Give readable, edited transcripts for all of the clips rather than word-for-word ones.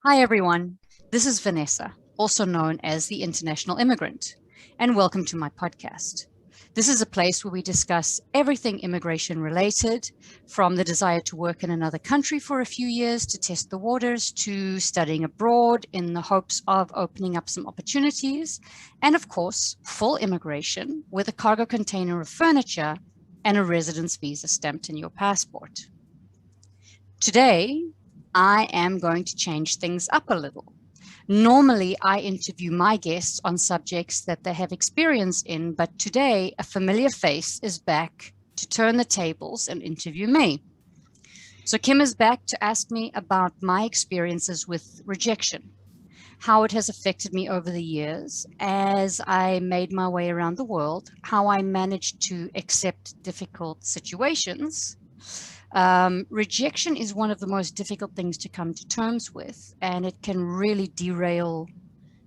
Hi, everyone. This is Vanessa, also known as the International Immigrant, and welcome to my podcast. This is a place where we discuss everything immigration related, from the desire to work in another country for a few years to test the waters, to studying abroad in the hopes of opening up some opportunities, and of course, full immigration with a cargo container of furniture and a residence visa stamped in your passport. Today, I am going to change things up a little. Normally, I interview my guests on subjects that they have experience in, but today, a familiar face is back to turn the tables and interview me. So, Kim is back to ask me about my experiences with rejection, how it has affected me over the years as I made my way around the world, how I managed to accept difficult situations. Rejection is one of the most difficult things to come to terms with, and it can really derail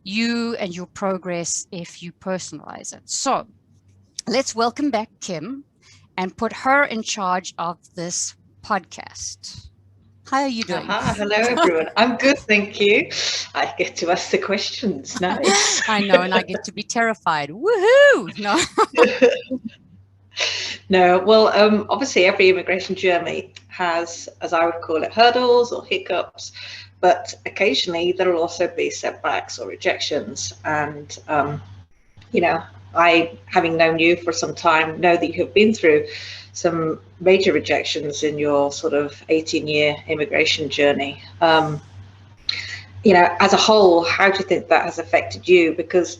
you and your progress if you personalize it. So let's welcome back Kim and put her in charge of this podcast. How are you doing? Aha, hello everyone. I'm good, thank you. I get to ask the questions. Nice. I know, and I get to be terrified. Woohoo! No. No, well, obviously every immigration journey has, as I would call it, hurdles or hiccups, but occasionally there will also be setbacks or rejections. And, you know, I, having known you for some time, know that you have been through some major rejections in your sort of 18-year immigration journey. As a whole, how do you think that has affected you? Because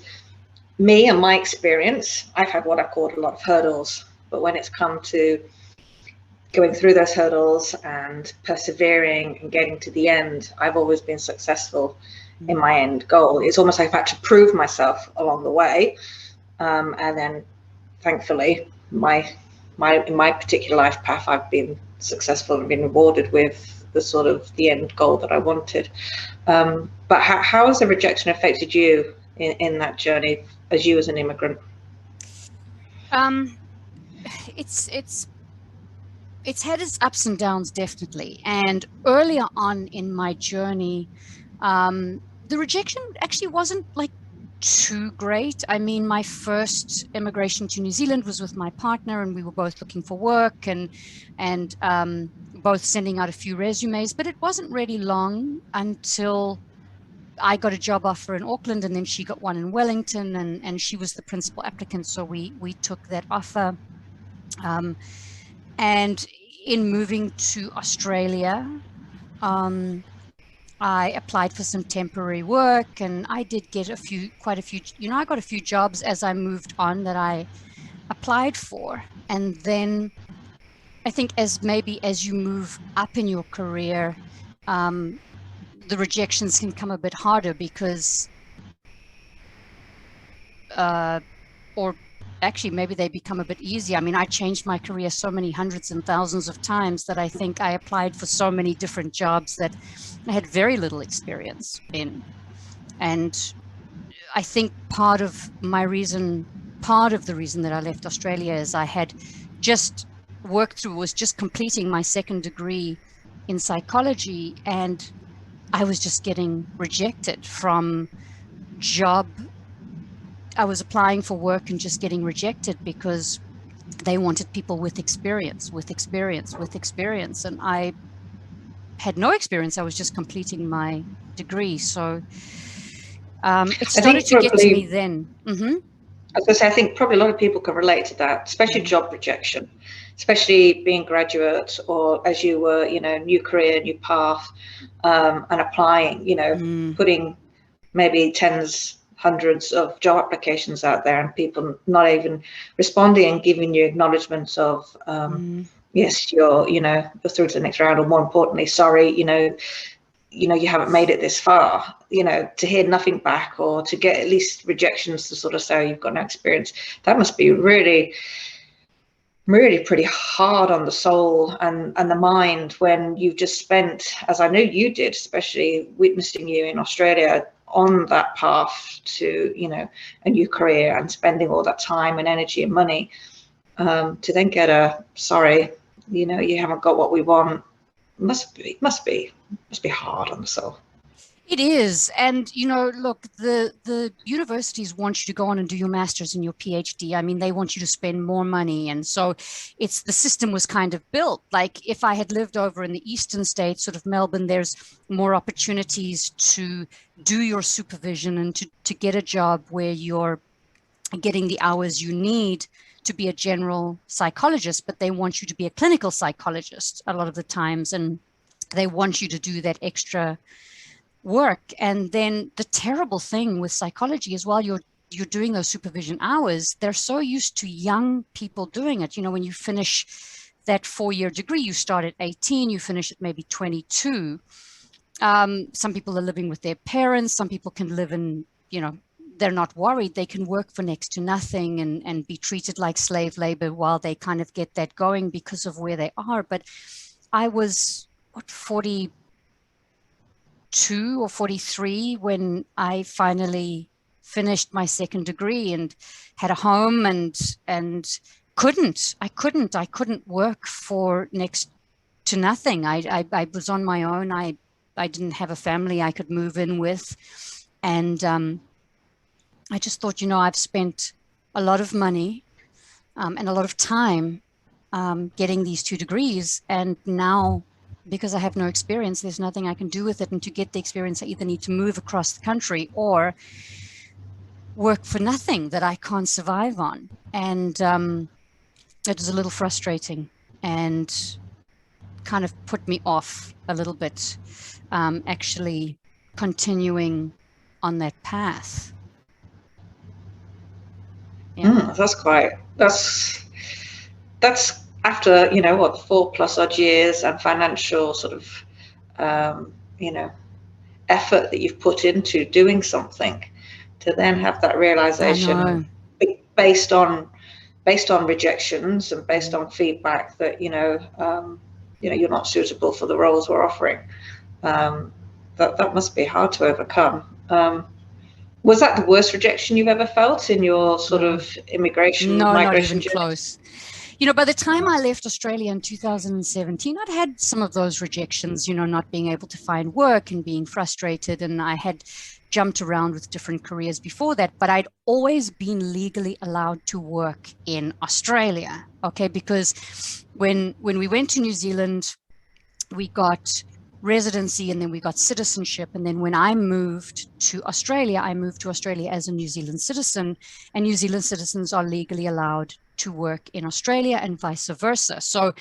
me and my experience, I've had what I've called a lot of hurdles, but when it's come to going through those hurdles and persevering and getting to the end, I've always been successful in my end goal. It's almost like I've had to prove myself along the way. And then thankfully, in my particular life path, I've been successful and been rewarded with the end goal that I wanted. But how has the rejection affected you in that journey as you as an immigrant? Um, it's had its ups and downs, definitely. And earlier on in my journey, the rejection actually wasn't like too great. I mean, my first immigration to New Zealand was with my partner, and we were both looking for work and both sending out a few resumes. But it wasn't really long until I got a job offer in Auckland, and then she got one in Wellington, and she was the principal applicant, so we took that offer. And in moving to Australia, I applied for some temporary work, and I did get quite a few, I got a few jobs as I moved on that I applied for. And then I think as you move up in your career, the rejections can come a bit harder because, or actually maybe they become a bit easier. I mean, I changed my career so many hundreds and thousands of times that I think I applied for so many different jobs that I had very little experience in. And I think part of the reason that I left Australia is I had just was just completing my second degree in psychology, and I was just getting rejected from job. I was applying for work and just getting rejected because they wanted people with experience. And I had no experience. I was just completing my degree. So it started to get to me then. Mm-hmm. I was going to say, I think probably a lot of people can relate to that, especially job rejection, especially being graduate or as you were, new career, new path, and applying, putting maybe tens, hundreds of job applications out there and people not even responding and giving you acknowledgements of, yes, you're through to the next round, or more importantly, sorry, you haven't made it this far, to hear nothing back or to get at least rejections to sort of say, oh, you've got no experience. That must be really, really pretty hard on the soul and the mind when you've just spent, as I know you did, especially witnessing you in Australia on that path to, a new career and spending all that time and energy and money, to then get a, sorry, you haven't got what we want. Must be hard on the soul. It is. And, look, the universities want you to go on and do your master's and your PhD. I mean, they want you to spend more money. And so the system was kind of built. Like if I had lived over in the eastern states, sort of Melbourne, there's more opportunities to do your supervision and to get a job where you're getting the hours you need to be a general psychologist, but they want you to be a clinical psychologist a lot of the times. And they want you to do that extra work. And then the terrible thing with psychology is while you're doing those supervision hours, they're so used to young people doing it. When you finish that 4-year degree, you start at 18, you finish at maybe 22. Some people are living with their parents. Some people can live in, they're not worried. They can work for next to nothing and be treated like slave labor while they kind of get that going because of where they are. But I was, 42 or 43 when I finally finished my second degree and had a home and I couldn't work for next to nothing. I was on my own. I didn't have a family I could move in with. And I just thought, I've spent a lot of money and a lot of time getting these 2 degrees. And now, because I have no experience, there's nothing I can do with it. And to get the experience, I either need to move across the country or work for nothing that I can't survive on. And it was a little frustrating and kind of put me off a little bit, actually continuing on that path. Yeah. That's after, 4+ odd years and financial sort of, effort that you've put into doing something, to then have that realization based on rejections and based on feedback that, you're not suitable for the roles we're offering. That must be hard to overcome. Was that the worst rejection you've ever felt in your sort of migration not even journey? close. By the time I left Australia in 2017, I'd had some of those rejections, not being able to find work and being frustrated. And I had jumped around with different careers before that, but I'd always been legally allowed to work in Australia. Okay, because when we went to New Zealand, we got residency and then we got citizenship. And then when I moved to Australia, as a New Zealand citizen, and New Zealand citizens are legally allowed to work in Australia and vice versa. So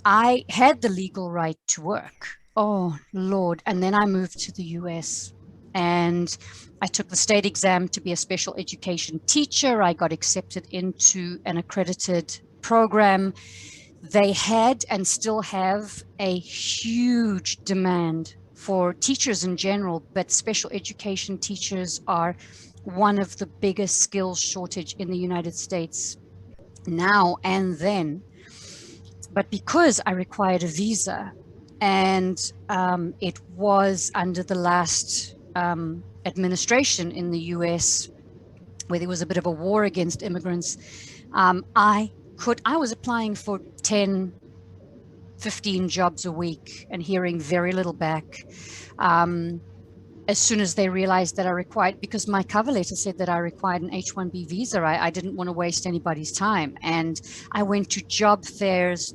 I had the legal right to work. Oh, Lord. And then I moved to the US and I took the state exam to be a special education teacher. I got accepted into an accredited program. They had and still have a huge demand for teachers in general, but special education teachers are one of the biggest skills shortage in the United States now and then. But because I required a visa, and it was under the last administration in the US, where there was a bit of a war against immigrants, I was applying for 10, 15 jobs a week and hearing very little back. As soon as they realized that I required, because my cover letter said that I required an H-1B visa, I didn't want to waste anybody's time. And I went to job fairs,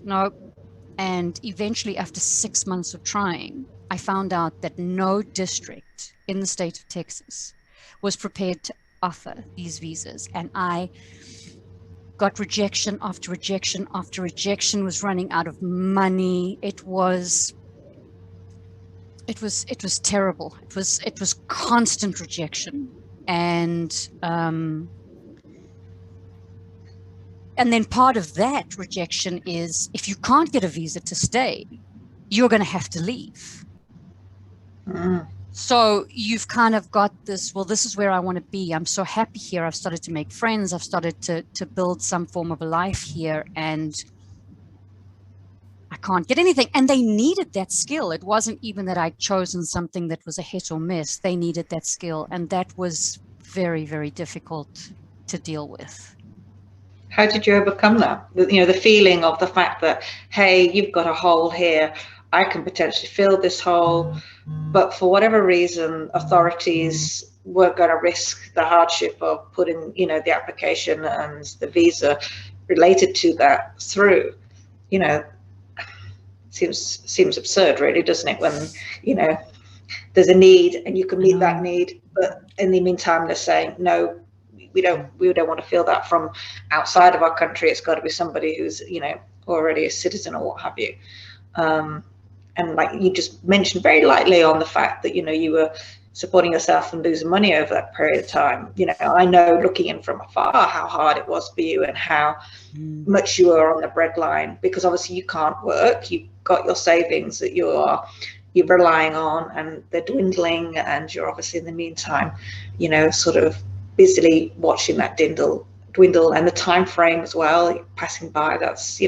and eventually after 6 months of trying, I found out that no district in the state of Texas was prepared to offer these visas. And I got rejection after rejection after rejection, was running out of money. It was terrible. It was constant rejection. And then part of that rejection is, if you can't get a visa to stay, you're going to have to leave. So you've kind of got this, well, this is where I want to be. I'm so happy here. I've started to make friends. I've started to build some form of a life here, and I can't get anything. And they needed that skill. It wasn't even that I'd chosen something that was a hit or miss. They needed that skill. And that was very, very difficult to deal with. How did you overcome that? The feeling of the fact that, hey, you've got a hole here. I can potentially fill this hole, but for whatever reason, authorities weren't going to risk the hardship of putting, the application and the visa related to that through. Seems absurd, really, doesn't it? When there's a need and you can meet that need, but in the meantime they're saying no, we don't want to feel that from outside of our country. It's got to be somebody who's already a citizen or what have you. And like you just mentioned very lightly on the fact that you were supporting yourself and losing money over that period of time. I know, looking in from afar, how hard it was for you and how much you were on the breadline, because obviously you can't work. You've got your savings that you're relying on, and they're dwindling, and you're obviously in the meantime sort of busily watching that dwindle, and the time frame as well passing by. That's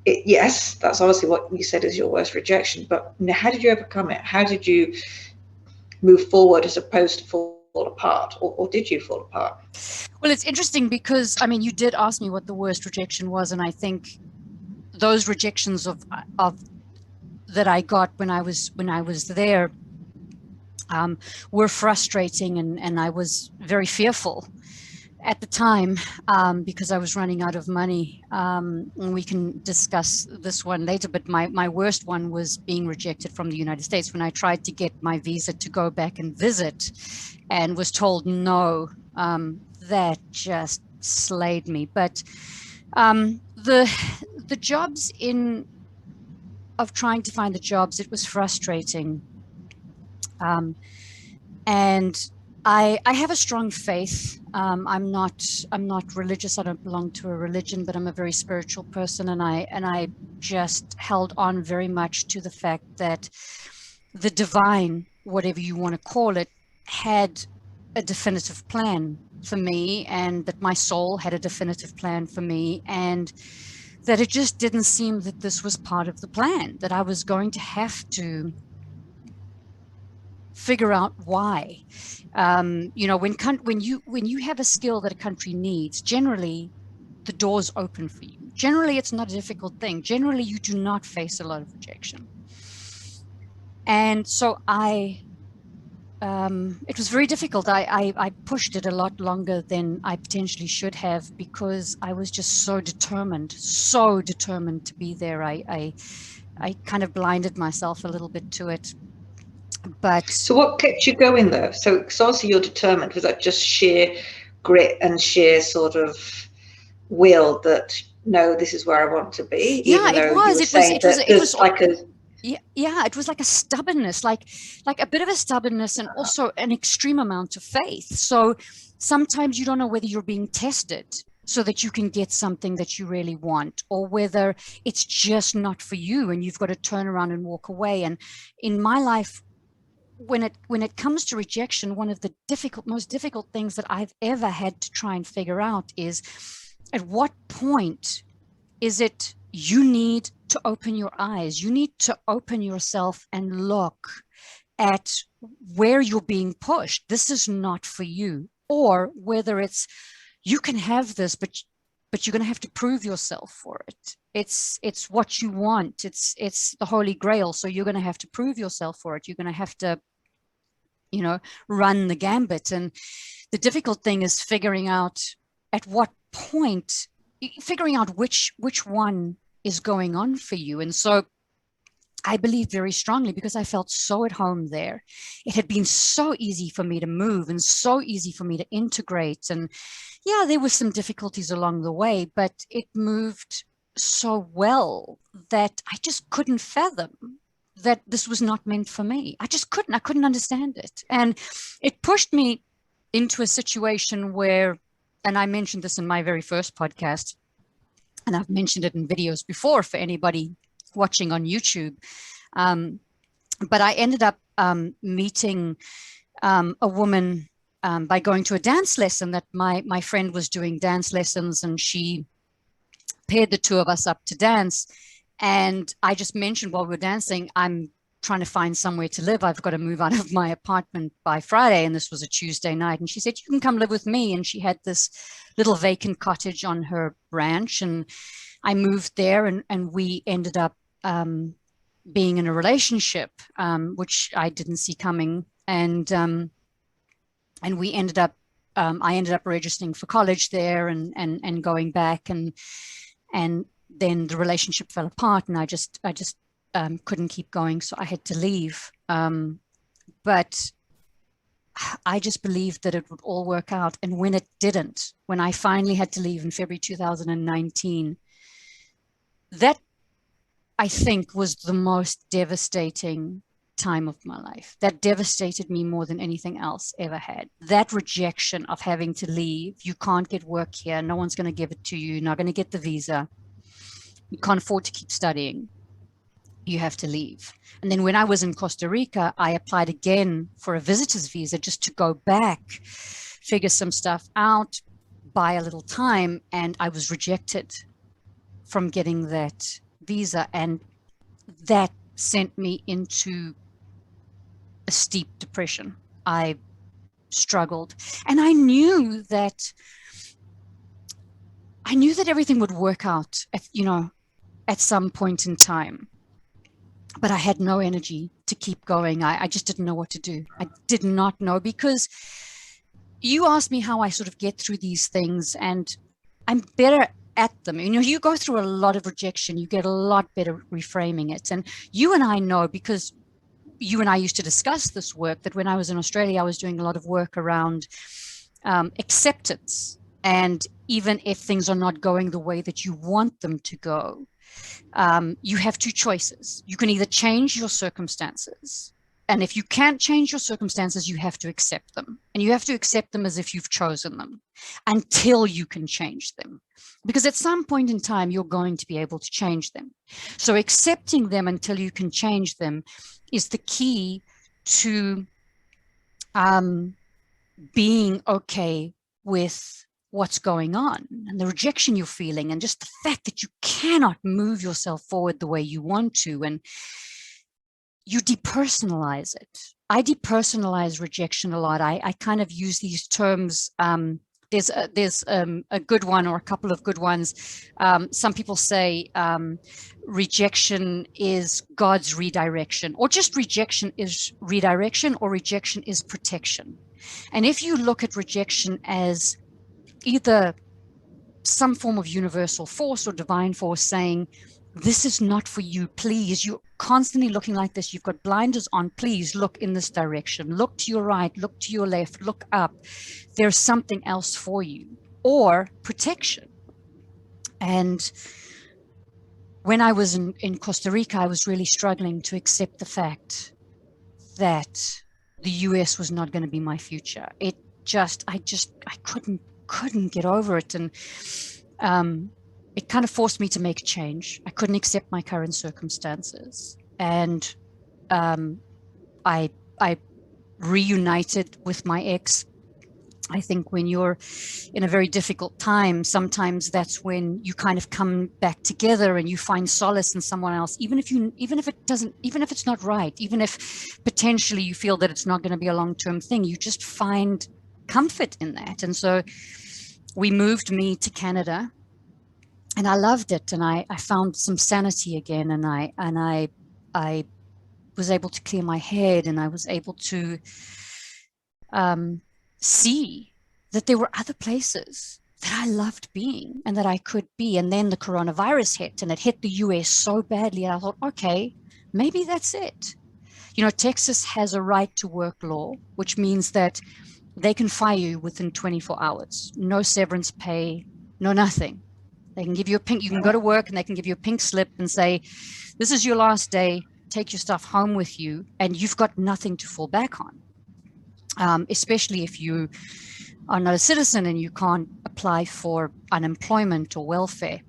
yes, that's obviously what you said is your worst rejection, but how did you overcome it? How did you move forward as opposed to fall apart, or did you fall apart? Well, it's interesting because you did ask me what the worst rejection was, and I think those rejections of that I got when I was there were frustrating, and I was very fearful at the time because I was running out of money. And we can discuss this one later, but my worst one was being rejected from the United States when I tried to get my visa to go back and visit and was told no. That just slayed me. But the jobs of trying to find the jobs, it was frustrating. And I have a strong faith. I'm not religious. I don't belong to a religion, but I'm a very spiritual person, and I just held on very much to the fact that the divine, whatever you want to call it, had a definitive plan for me, and that my soul had a definitive plan for me, and that it just didn't seem that this was part of the plan, that I was going to have to figure out why. When you have a skill that a country needs, generally the doors open for you. Generally, it's not a difficult thing. Generally, you do not face a lot of rejection. And so it was very difficult. I pushed it a lot longer than I potentially should have, because I was just so determined to be there. I kind of blinded myself a little bit to it. But so what kept you going though? So obviously you're determined. Was that just sheer grit and sheer sort of will that no, this is where I want to be? Yeah, even though it was. It was like a yeah, it was like a stubbornness, like a bit of a stubbornness, and also an extreme amount of faith. So sometimes you don't know whether you're being tested so that you can get something that you really want, or whether it's just not for you and you've got to turn around and walk away. And in my life, when it comes to rejection, one of the most difficult things that I've ever had to try and figure out is, at what point is it you need to open your eyes? You need to open yourself and look at where you're being pushed. This is not for you. Or whether it's, you can have this, but you're going to have to prove yourself for it. It's what you want. It's the Holy Grail. So you're going to have to prove yourself for it. You're going to have to, run the gambit. And the difficult thing is figuring out at what point, figuring out which one is going on for you. And so I believe very strongly, because I felt so at home there. It had been so easy for me to move and so easy for me to integrate. And yeah, there were some difficulties along the way, but it moved so well that I just couldn't fathom that this was not meant for me. I couldn't understand it. And it pushed me into a situation where, and I mentioned this in my very first podcast, and I've mentioned it in videos before for anybody watching on YouTube. But I ended up meeting a woman by going to a dance lesson that my friend was doing dance lessons, and she paired the two of us up to dance. And I just mentioned while we were dancing, I'm trying to find somewhere to live. I've got to move out of my apartment by Friday. And this was a Tuesday night. And she said, you can come live with me. And she had this little vacant cottage on her ranch. And I moved there, and we ended up being in a relationship, which I didn't see coming. And we ended up, I ended up registering for college there and going back, and then the relationship fell apart, and I just couldn't keep going, so I had to leave. But I just believed that it would all work out. And when it didn't, when I finally had to leave in February 2019, that, I think, was the most devastating time of my life. That devastated me more than anything else ever had. That rejection of having to leave. You can't get work here. No one's going to give it to you. You're not going to get the visa. You can't afford to keep studying. You have to leave. And then when I was in Costa Rica, I applied again for a visitor's visa just to go back, figure some stuff out, buy a little time, and I was rejected from getting that visa. And that sent me into a steep depression. I struggled. And I knew that everything would work out at some point in time. But I had no energy to keep going. I just didn't know what to do. I did not know, because you asked me how I sort of get through these things, and I'm better at them. You go through a lot of rejection, you get a lot better reframing it. And you and I know, because you and I used to discuss this work, that when I was in Australia, I was doing a lot of work around acceptance. And even if things are not going the way that you want them to go, you have two choices. You can either change your circumstances, and if you can't change your circumstances, you have to accept them, and you have to accept them as if you've chosen them until you can change them, because at some point in time you're going to be able to change them. So accepting them until you can change them is the key to being okay with what's going on and the rejection you're feeling, and just the fact that you cannot move yourself forward the way you want to, and you depersonalize it. I depersonalize rejection a lot. I kind of use these terms. There's a good one, or a couple of good ones. Some people say rejection is God's redirection, or just rejection is redirection, or rejection is protection. And if you look at rejection as either some form of universal force or divine force saying, this is not for you, please, you're constantly looking like this, you've got blinders on, please look in this direction, look to your right, look to your left, look up, there's something else for you. Or protection. And when I was in Costa Rica, I was really struggling to accept the fact that the US was not going to be my future. I couldn't get over it. And it kind of forced me to make a change. I couldn't accept my current circumstances. And I reunited with my ex. I think when you're in a very difficult time, sometimes that's when you kind of come back together and you find solace in someone else, even if it's not right, even if potentially you feel that it's not going to be a long-term thing, you just find comfort in that. And so we moved me to Canada, and I loved it, and I found some sanity again, and I was able to clear my head, and I was able to see that there were other places that I loved being and that I could be. And then the coronavirus hit, and it hit the US so badly, and I thought, okay, maybe that's it. Texas has a right to work law, which means that they can fire you within 24 hours. No severance pay, no nothing. They can give you you can go to work and they can give you a pink slip and say, this is your last day, take your stuff home with you, and you've got nothing to fall back on. Especially if you are not a citizen and you can't apply for unemployment or welfare.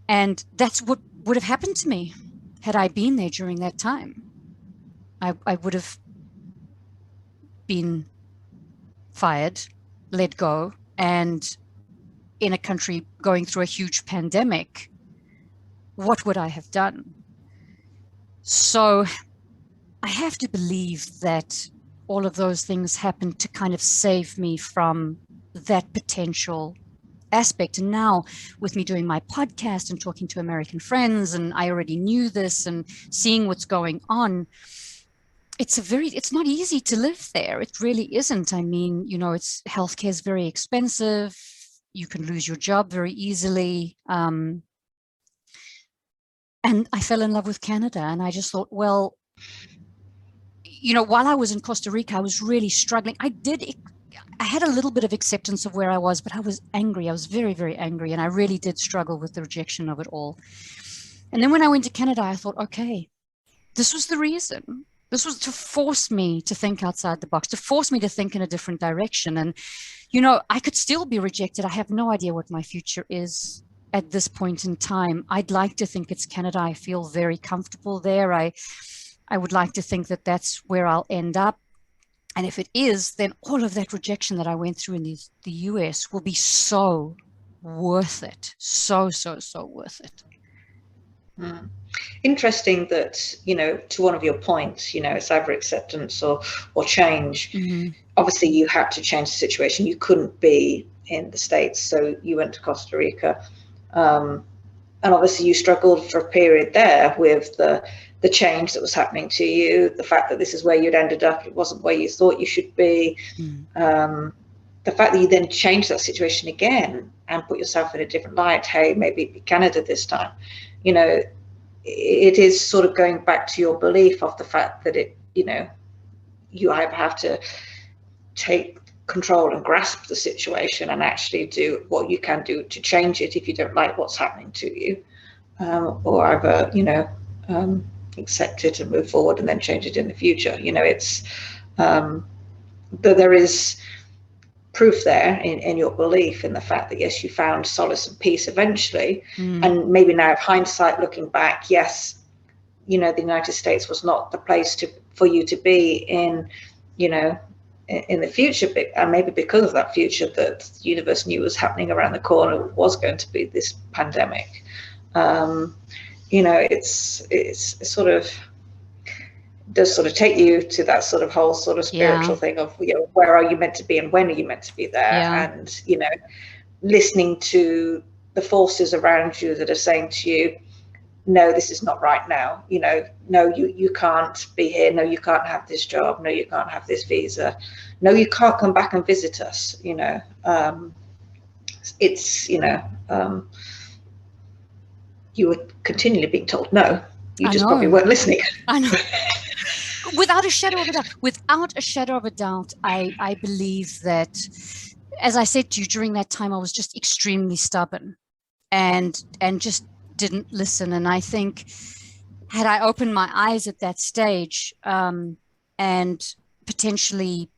And that's what would have happened to me had I been there during that time. I would have been fired, let go, and in a country going through a huge pandemic, what would I have done? So I have to believe that all of those things happened to kind of save me from that potential aspect. And now with me doing my podcast and talking to American friends, and I already knew this and seeing what's going on, it's not easy to live there. It really isn't. I mean, healthcare is very expensive. You can lose your job very easily. And I fell in love with Canada, and I just thought, well, while I was in Costa Rica, I was really struggling. I had a little bit of acceptance of where I was, but I was angry. I was very, very angry. And I really did struggle with the rejection of it all. And then when I went to Canada, I thought, okay, this was the reason. This was to force me to think outside the box, to force me to think in a different direction. And, I could still be rejected. I have no idea what my future is at this point in time. I'd like to think it's Canada. I feel very comfortable there. I would like to think that that's where I'll end up. And if it is, then all of that rejection that I went through in the US will be so worth it. So, so, so worth it. Interesting that, to one of your points, it's either acceptance or change. Mm-hmm. Obviously, you had to change the situation. You couldn't be in the States, so you went to Costa Rica. And obviously, you struggled for a period there with the change that was happening to you, the fact that this is where you'd ended up, it wasn't where you thought you should be. The fact that you then changed that situation again and put yourself in a different light, hey, maybe it'd be Canada this time. It is sort of going back to your belief of the fact that you either have to take control and grasp the situation and actually do what you can do to change it if you don't like what's happening to you, or either, accept it and move forward and then change it in the future. It's that there is proof there in your belief in the fact that, yes, you found solace and peace eventually. And maybe now, of hindsight, looking back, yes, the United States was not the place for you to be in, in the future, and maybe because of that future that the universe knew was happening around the corner was going to be this pandemic. It's sort of does sort of take you to that sort of whole sort of spiritual thing of, where are you meant to be and when are you meant to be there? And, listening to the forces around you that are saying to you, no, this is not right now. No, you can't be here. No, you can't have this job. No, you can't have this visa. No, you can't come back and visit us. It's, you were continually being told no. You just probably weren't listening. I know. Without a shadow of a doubt, I believe that, as I said to you, during that time, I was just extremely stubborn and just didn't listen. And I think, had I opened my eyes at that stage, and potentially,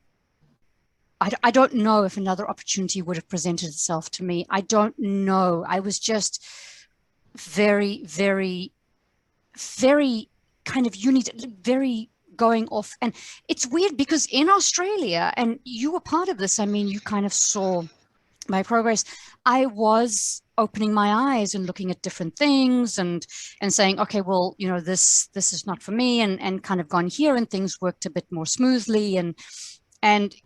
I don't know if another opportunity would have presented itself to me. I don't know. I was just very, very, very kind of very going off. And it's weird because in Australia, and you were part of this, I mean, you kind of saw my progress. I was opening my eyes and looking at different things and saying, okay, well, this is not for me, and kind of gone here, and things worked a bit more smoothly, and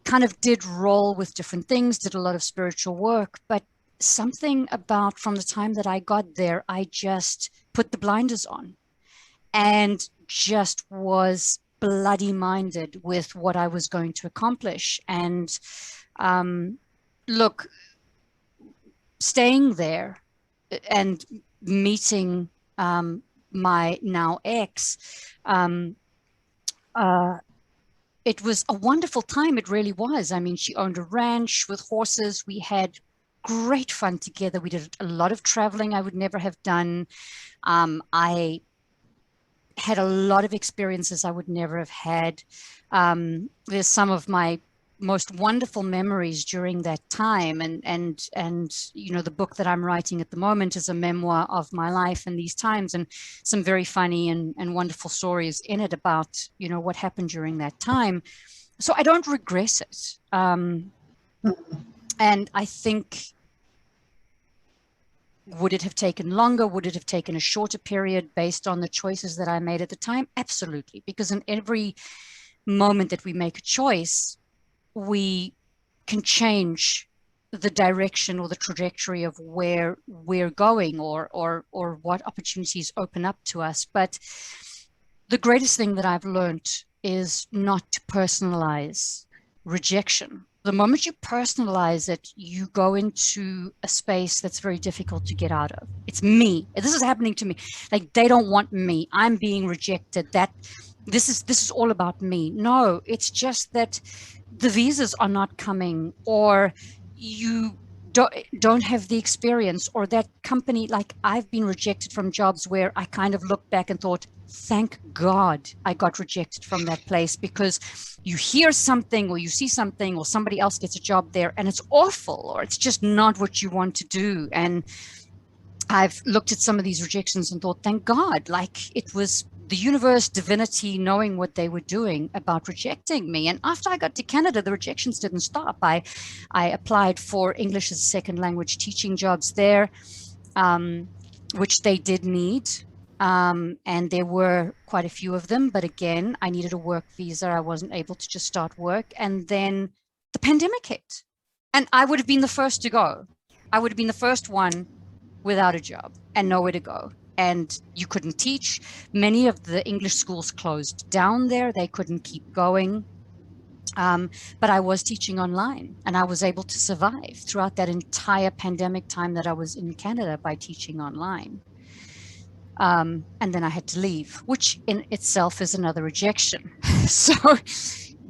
kind of did roll with different things, did a lot of spiritual work. But something about from the time that I got there, I just put the blinders on and just was bloody minded with what I was going to accomplish. And look, staying there and meeting my now ex, it was a wonderful time. It really was. I mean, she owned a ranch with horses. We had great fun together. We did a lot of traveling I would never have done. I had a lot of experiences I would never have had. There's some of my most wonderful memories during that time, and the book that I'm writing at the moment is a memoir of my life in these times, and some very funny and wonderful stories in it about what happened during that time. So I don't regret it, and I think, would it have taken longer? Would it have taken a shorter period based on the choices that I made at the time? Absolutely. Because in every moment that we make a choice, we can change the direction or the trajectory of where we're going, or what opportunities open up to us. But the greatest thing that I've learned is not to personalize rejection. The moment you personalize it, you go into a space that's very difficult to get out of. It's me. This is happening to me. Like, they don't want me. I'm being rejected. This is all about me. No, it's just that the visas are not coming, or you don't have the experience, or that company, like I've been rejected from jobs where I kind of looked back and thought, thank God I got rejected from that place, because you hear something or you see something or somebody else gets a job there and it's awful, or it's just not what you want to do. And I've looked at some of these rejections and thought, thank God, like it was the universe, divinity, knowing what they were doing about rejecting me. And after I got to Canada, the rejections didn't stop. I applied for English as a second language teaching jobs there, which they did need. And there were quite a few of them. But again, I needed a work visa. I wasn't able to just start work. And then the pandemic hit. And I would have been the first to go. I would have been the first one without a job and nowhere to go. And you couldn't teach. Many of the English schools closed down there. They couldn't keep going. But I was teaching online, and I was able to survive throughout that entire pandemic time that I was in Canada by teaching online. And then I had to leave, which in itself is another rejection. So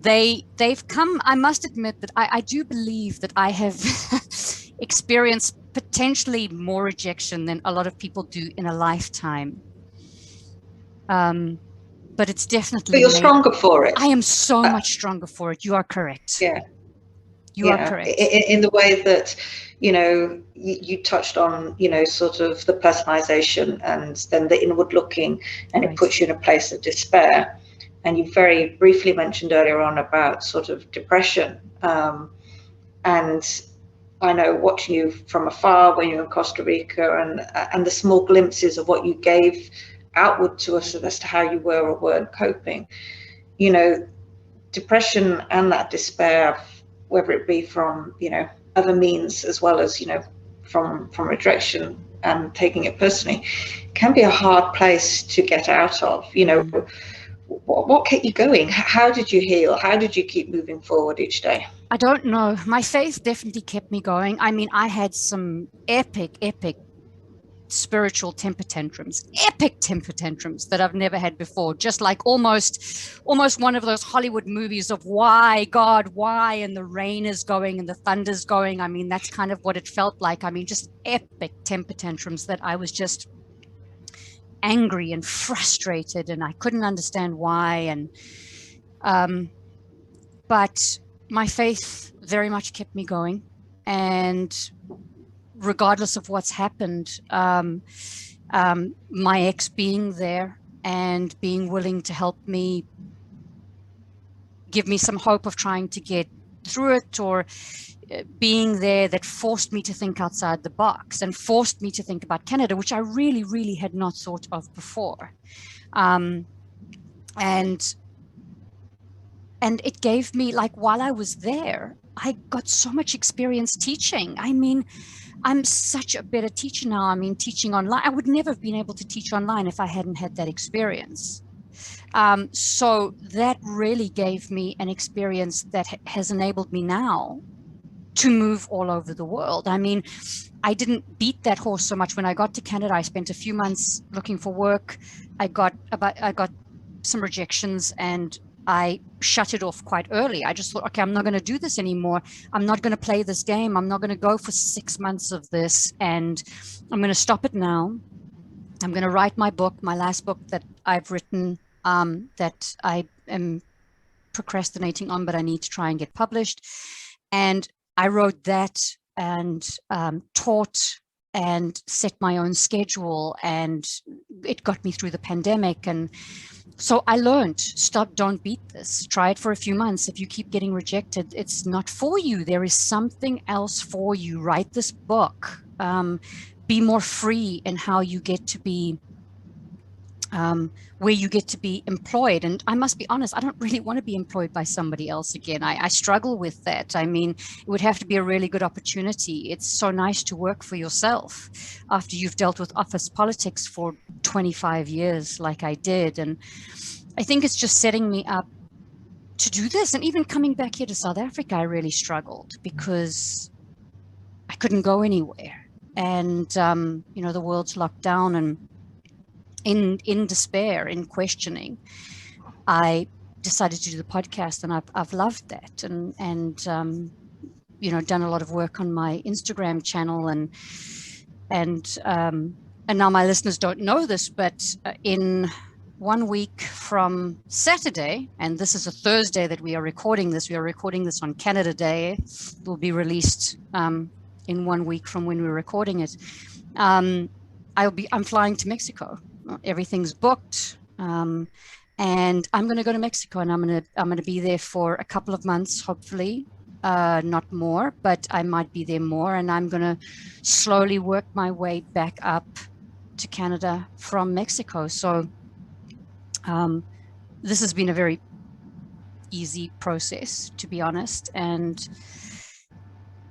they've come. I must admit that I do believe that I have experienced potentially more rejection than a lot of people do in a lifetime. But it's definitely. But you're stronger for it. I am so much stronger for it. You are correct. Yeah. You are correct. In the way that, you touched on, sort of the personalization and then the inward looking, and it puts you in a place of despair. And you very briefly mentioned earlier on about sort of depression. And I know, watching you from afar when you were in Costa Rica, and the small glimpses of what you gave outward to us as to how you were or weren't coping, depression and that despair, whether it be from, other means as well as, from rejection and taking it personally, can be a hard place to get out of. What kept you going? How did you heal? How did you keep moving forward each day? I don't know. My faith definitely kept me going. I mean, I had some epic spiritual temper tantrums, epic temper tantrums that I've never had before. Just like almost one of those Hollywood movies of why, God, why, and the rain is going and the thunder's going. I mean, that's kind of what it felt like. I mean, just epic temper tantrums that I was just angry and frustrated, and I couldn't understand why. And but my faith very much kept me going, and regardless of what's happened, my ex being there and being willing to help me, give me some hope of trying to get through it, or being there, that forced me to think outside the box and forced me to think about Canada, which I really, really had not thought of before. And it gave me, like, while I was there, I got so much experience teaching. I mean, I'm such a better teacher now. I mean, teaching online, I would never have been able to teach online if I hadn't had that experience. So that really gave me an experience that has enabled me now to move all over the world. I mean, I didn't beat that horse so much. When I got to Canada, I spent a few months looking for work. I got some rejections, and I shut it off quite early. I just thought, okay, I'm not going to do this anymore. I'm not going to play this game. I'm not going to go for 6 months of this, and I'm going to stop it now. I'm going to write my book, my last book that I've written, that I am procrastinating on, but I need to try and get published. And I wrote that, and taught and set my own schedule, and it got me through the pandemic. And so I learned, stop, don't beat this. Try it for a few months. If you keep getting rejected, it's not for you. There is something else for you. Write this book. Be more free in how you get to be where you get to be employed. And I must be honest, I don't really want to be employed by somebody else again. I struggle with that. I mean, it would have to be a really good opportunity. It's so nice to work for yourself after you've dealt with office politics for 25 years like I did. And I think it's just setting me up to do this. And even coming back here to South Africa, I really struggled because I couldn't go anywhere. And, the world's locked down, and in despair, in questioning, I decided to do the podcast, and I've loved that, and done a lot of work on my Instagram channel, and now my listeners don't know this, but in 1 week from Saturday, and this is a Thursday that we are recording this. We are recording this on Canada Day. It will be released in 1 week from when we're recording it. I'm flying to Mexico. Everything's booked, and I'm going to go to Mexico, and I'm going to be there for a couple of months, hopefully, not more, but I might be there more, and I'm going to slowly work my way back up to Canada from Mexico. So this has been a very easy process, to be honest, and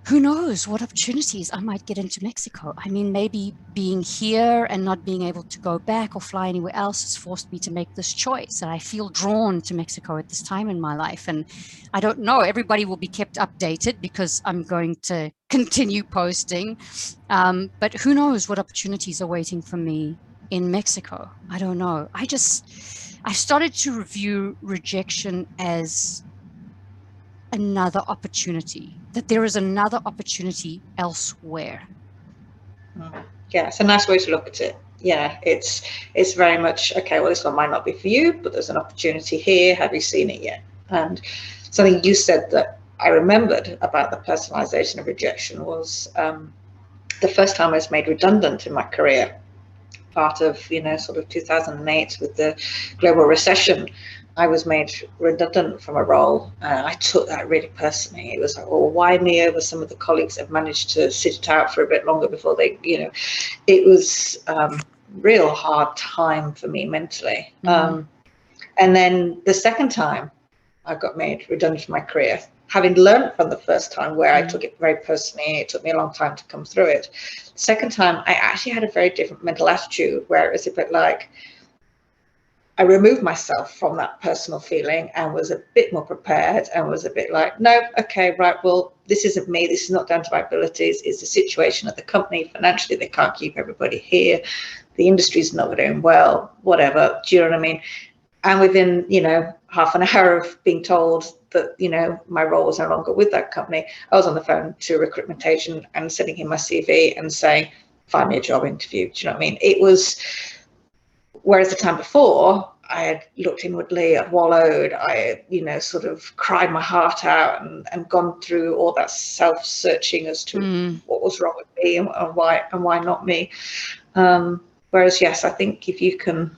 who knows what opportunities I might get into Mexico. I mean, maybe being here and not being able to go back or fly anywhere else has forced me to make this choice. And I feel drawn to Mexico at this time in my life. And I don't know, everybody will be kept updated because I'm going to continue posting. But who knows what opportunities are waiting for me in Mexico. I don't know. I started to review rejection as another opportunity, that there is another opportunity elsewhere. Yeah, it's a nice way to look at it. Yeah, it's very much, okay, well, this one might not be for you, but there's an opportunity here. Have you seen it yet? And something you said that I remembered about the personalization of rejection was the first time I was made redundant in my career, part of, sort of 2008 with the global recession. I was made redundant from a role, and I took that really personally. It was like, well, why me over some of the colleagues that have managed to sit it out for a bit longer before they, it was real hard time for me mentally. And then the second time I got made redundant from my career, having learned from the first time where I took it very personally, it took me a long time to come through it. The second time, I actually had a very different mental attitude where it was a bit like, I removed myself from that personal feeling and was a bit more prepared and was a bit like, no, okay, right, well, this isn't me. This is not down to my abilities. It's the situation at the company. Financially, they can't keep everybody here. The industry's not doing well, whatever. Do you know what I mean? And within, half an hour of being told that, my role was no longer with that company, I was on the phone to a recruitment agent and sending him my CV and saying, find me a job interview. Do you know what I mean? It was... Whereas the time before, I had looked inwardly, I'd wallowed, I had, sort of cried my heart out and gone through all that self-searching as to what was wrong with me and why not me. Whereas, yes, I think if you can,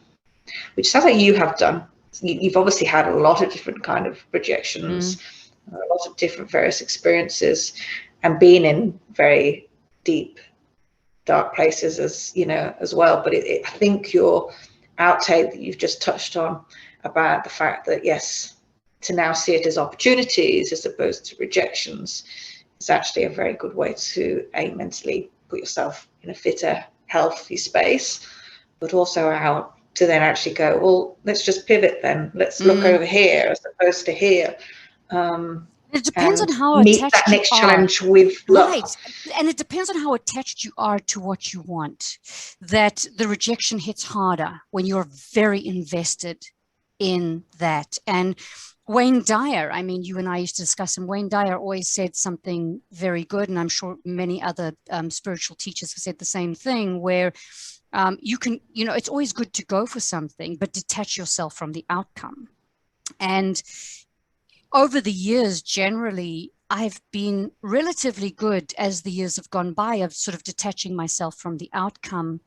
which sounds like you have done, you've obviously had a lot of different kind of rejections, a lot of different various experiences, and been in very deep, dark places as well. But I think your outtake that you've just touched on about the fact that, yes, to now see it as opportunities as opposed to rejections is actually a very good way to mentally put yourself in a fitter, healthy space, but also how to then actually go, well, let's just pivot then. Let's look over here as opposed to here. It depends on how meet attached that next you are. challenge with love. Right. And it depends on how attached you are to what you want. That the rejection hits harder when you're very invested in that. And Wayne Dyer, I mean, you and I used to discuss him. Wayne Dyer always said something very good, and I'm sure many other spiritual teachers have said the same thing, where you can, it's always good to go for something, but detach yourself from the outcome. And over the years, generally, I've been relatively good as the years have gone by of sort of detaching myself from the outcome.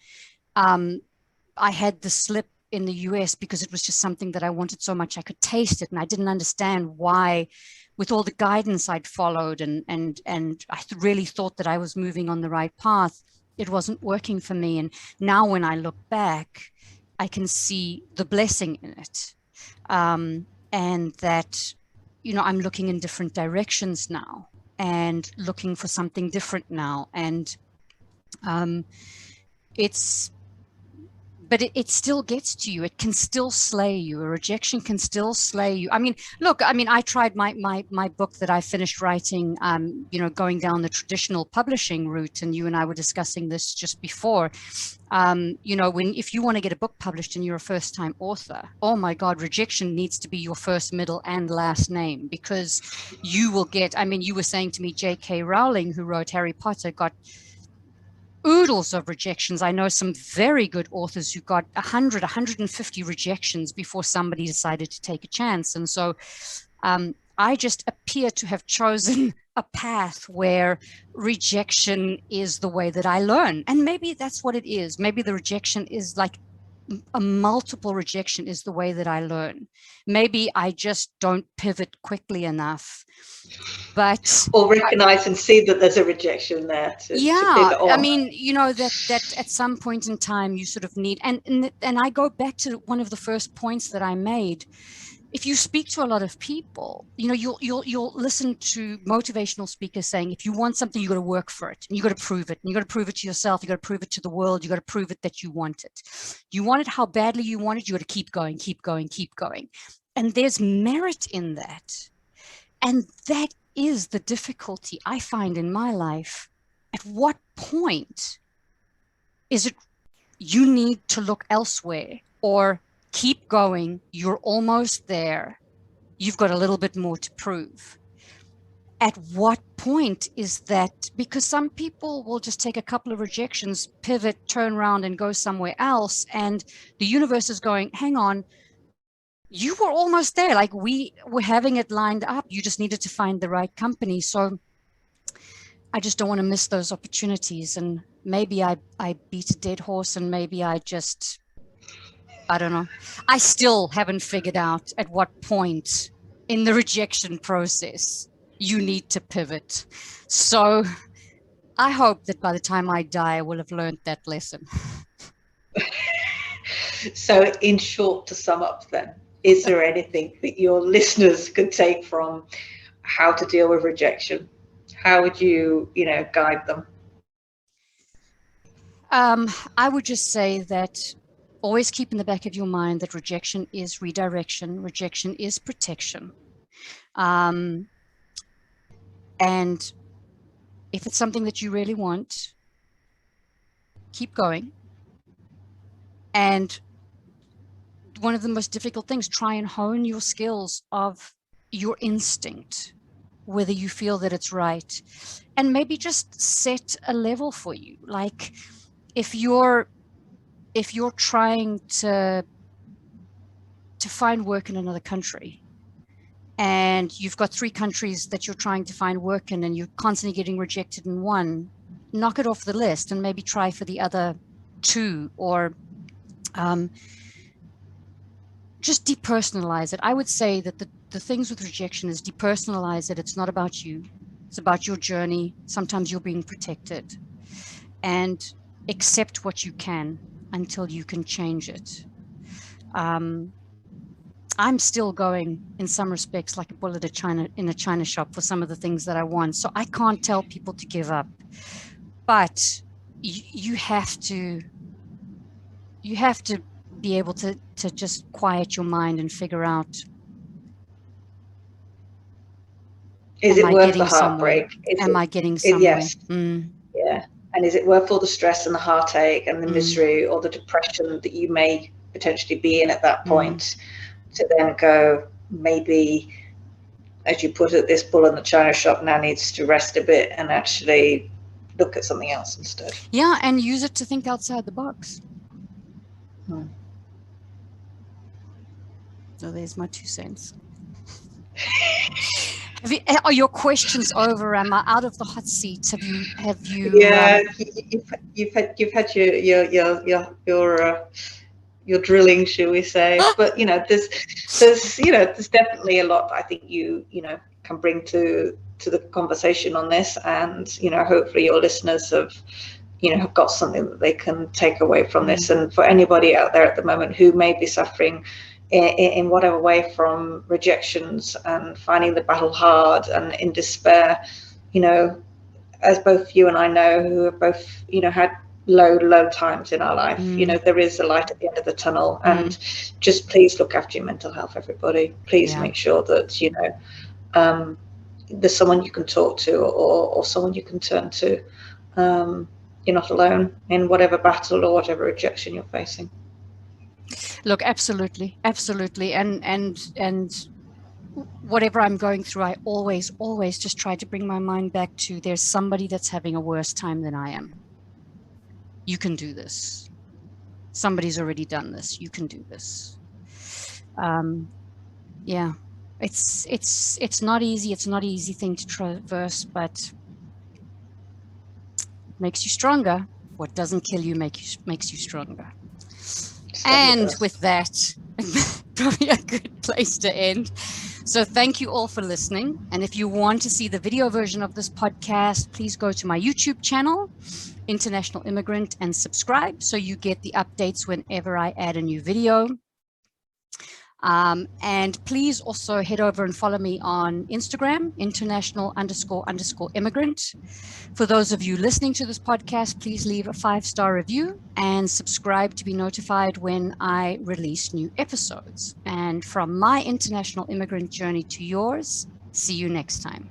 I had the slip in the US because it was just something that I wanted so much I could taste it. And I didn't understand why, with all the guidance I'd followed and I really thought that I was moving on the right path, it wasn't working for me. And now when I look back, I can see the blessing in it. And that, I'm looking in different directions now and looking for something different now. And but it still gets to you. It can still slay you. A rejection can still slay you. I mean, look, I tried my book that I finished writing, going down the traditional publishing route, and you and I were discussing this just before. If you want to get a book published and you're a first-time author, oh my God, rejection needs to be your first, middle, and last name, because you will get, you were saying to me, J.K. Rowling, who wrote Harry Potter, got oodles of rejections. I know some very good authors who got 100, 150 rejections before somebody decided to take a chance. And so I just appear to have chosen a path where rejection is the way that I learn. And maybe that's what it is. Maybe the rejection is like a multiple rejection is the way that I learn. Maybe I just don't pivot quickly enough. But or recognize and see that there's a rejection there to pivot on. that at some point in time you sort of need, and I go back to one of the first points that I made. If you speak to a lot of people, you'll listen to motivational speakers saying, if you want something, you got to work for it, and you got to prove it, and you got to prove it to yourself, you got to prove it to the world, you got to prove it that you want it. You want it how badly you want it, you got to keep going, keep going, keep going. And there's merit in that. And that is the difficulty I find in my life. At what point is it you need to look elsewhere, or keep going, you're almost there, you've got a little bit more to prove? At what point is that? Because some people will just take a couple of rejections, pivot, turn around and go somewhere else, and the universe is going, hang on, you were almost there. Like, we were having it lined up. You just needed to find the right company. So I just don't want to miss those opportunities. And maybe I beat a dead horse, and maybe I don't know. I still haven't figured out at what point in the rejection process you need to pivot. So I hope that by the time I die, I will have learned that lesson. So in short, to sum up then, is there anything that your listeners could take from how to deal with rejection? How would you, guide them? I would just say that always keep in the back of your mind that rejection is redirection. Rejection is protection. And if it's something that you really want, keep going. And one of the most difficult things, try and hone your skills of your instinct, whether you feel that it's right, and maybe just set a level for you. Like, if you're trying to find work in another country, and you've got 3 countries that you're trying to find work in, and you're constantly getting rejected in one, knock it off the list and maybe try for the other 2, or just depersonalize it. I would say that the things with rejection is depersonalize it. It's not about you. It's about your journey. Sometimes you're being protected. And accept what you can until you can change it. I'm still going, in some respects, like a bull in a china shop for some of the things that I want. So I can't tell people to give up. But you have to be able to just quiet your mind and figure out, is it worth the heartbreak? Am I getting somewhere? Yes. Yeah. And is it worth all the stress and the heartache and the misery or the depression that you may potentially be in at that point, to then go, maybe, as you put it, this bull in the china shop now needs to rest a bit and actually look at something else instead? Yeah, and use it to think outside the box. So there's my 2 cents. Are your questions over? Am I out of the hot seat? Have you? Yeah, you've had your drilling, shall we say? But there's definitely a lot I think you can bring to the conversation on this, and hopefully your listeners have have got something that they can take away from this. And for anybody out there at the moment who may be suffering in whatever way from rejections and finding the battle hard and in despair, as both you and I know, who have both, had low times in our life, there is a light at the end of the tunnel. And just please look after your mental health, everybody. Please make sure that, there's someone you can talk to or someone you can turn to. You're not alone in whatever battle or whatever rejection you're facing. Look, absolutely. And whatever I'm going through, I always just try to bring my mind back to there's somebody that's having a worse time than I am. You can do this. Somebody's already done this. You can do this. Yeah, it's not easy. It's not an easy thing to traverse, but makes you stronger. What doesn't kill you makes you stronger. And with that, probably a good place to end. So thank you all for listening. And if you want to see the video version of this podcast, please go to my YouTube channel, International Immigrant, and subscribe so you get the updates whenever I add a new video. And please also head over and follow me on Instagram, international__immigrant. For those of you listening to this podcast, please leave a 5-star review and subscribe to be notified when I release new episodes. And from my international immigrant journey to yours, see you next time.